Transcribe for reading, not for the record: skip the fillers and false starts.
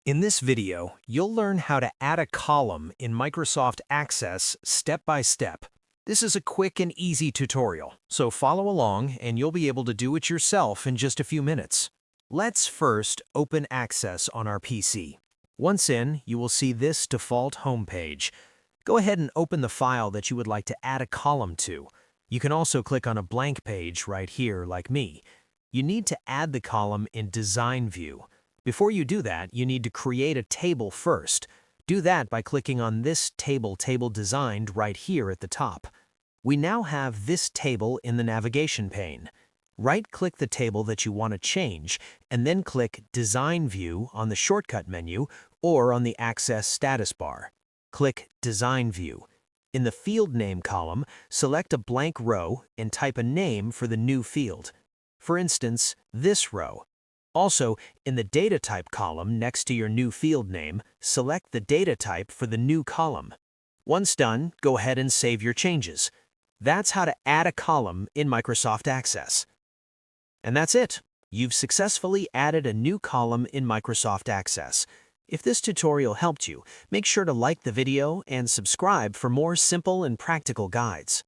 In this video, you'll learn how to add a column in Microsoft Access step by step. This is a quick and easy tutorial, so follow along and you'll be able to do it yourself in just a few minutes. Let's first open Access on our PC. Once in, you will see this default homepage. Go ahead and open the file that you would like to add a column to. You can also click on a blank page right here like me. You need to add the column in Design View. Before you do that, you need to create a table first. Do that by clicking on this table designed right here at the top. We now have this table in the navigation pane. Right-click the table that you want to change, and then click Design View on the shortcut menu or on the Access status bar. Click Design View. In the Field Name column, select a blank row and type a name for the new field. For instance, this row. Also, in the Data Type column next to your new field name, select the data type for the new column. Once done, go ahead and save your changes. That's how to add a column in Microsoft Access. And that's it. You've successfully added a new column in Microsoft Access. If this tutorial helped you, make sure to like the video and subscribe for more simple and practical guides.